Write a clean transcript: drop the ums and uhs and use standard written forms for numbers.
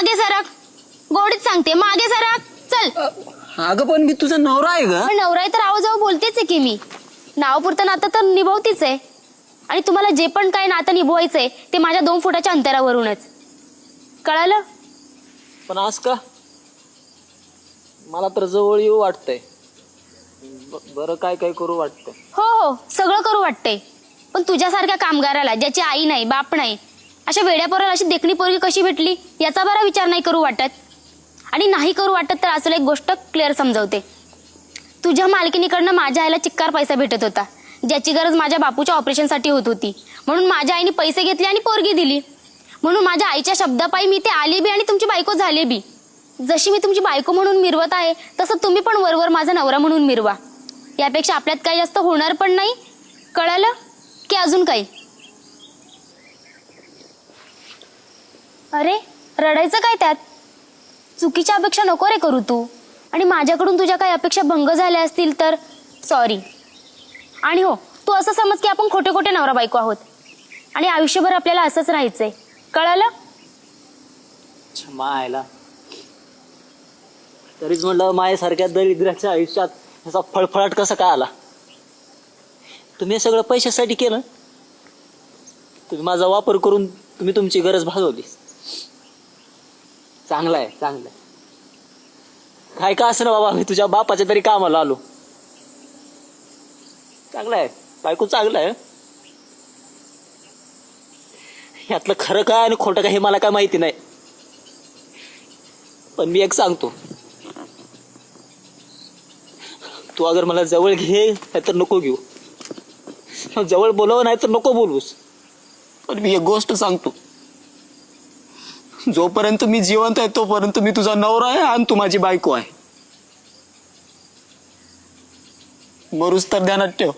मागे सरक, गोडीत सांगते मागे सरक, चल. अगं पण मी तुझा नवरा आहे ग. पण नवरा आहे तर आव जाऊ बोलतेच आहे की मी. नावापुरतं नातं तर निभावतीच आहे. आणि तुम्हाला जे पण काय नातं निभवायचंय ते माझ्या 2 फुटाच्या अंतरावरूनच. कळालं? पण आज का मला तर जवळ येऊ वाटतंय. बरं काय काय करू वाटतंय. हो हो, सगळं करू वाटतंय. पण तुझ्यासारख्या कामगाराला ज्याची आई नाही बाप नाही, अशा वेड्या पोराला अशी देखणी पोरगी कशी भेटली याचा बरा विचार नाही करू वाटत. आणि नाही करू वाटत तर असं एक गोष्ट क्लिअर समजवते. तुझ्या मालकिनीकडनं माझ्या आईला चिक्कार पैसा भेटत होता, ज्याची गरज माझ्या बापूच्या ऑपरेशनसाठी होत होती. म्हणून माझ्या आईने पैसे घेतले आणि पोरगी दिली. म्हणून माझ्या आईच्या शब्दापायी मी ते आली बी आणि तुमची बायको झाले बी. जशी मी तुमची बायको म्हणून मिरवत आहे तसं तुम्ही पण वरवर माझा नवरा म्हणून मिरवा. यापेक्षा आपल्यात काही जास्त होणार पण नाही. कळालं की अजून काही? अरे रडायचं काय त्यात? चुकीच्या अपेक्षा नको रे करू तू. आणि माझ्याकडून तुझ्या काही अपेक्षा भंग झाल्या असतील तर सॉरी. आणि हो, तू असं समज की आपण खोटे खोटे नवरा बायको आहोत आणि आयुष्यभर आपल्याला असंच राहायचंय. कळालं? मायला तरीच म्हणलं मायासारख्या दरिद्राच्या आयुष्यात ह्याचा फळफळाट कसा काय आला. तुम्ही हे सगळं पैशासाठी केलं. तुम्ही माझा वापर करून तुम्ही तुमची गरज भागवली. चांगलं आहे चांगलं आहे. काय का असं ना बाबा, मी तुझ्या बापाच्या तरी कामाला आलो. चांगलं आहे, बायको चांगलं आहे. यातलं खरं काय आणि खोटं काय हे मला काय माहिती नाही. पण मी एक सांगतो, तू अगर मला जवळ घे नाही तर नको घेऊ, जवळ बोलव नाही तर नको बोलूस. पण मी एक गोष्ट सांगतो, जोपर्यंत मी जिवंत आहे तोपर्यंत मी तुझा नवरा आहे आणि तू माझी बायको आहे. मरूस तर ध्यानात ठेव.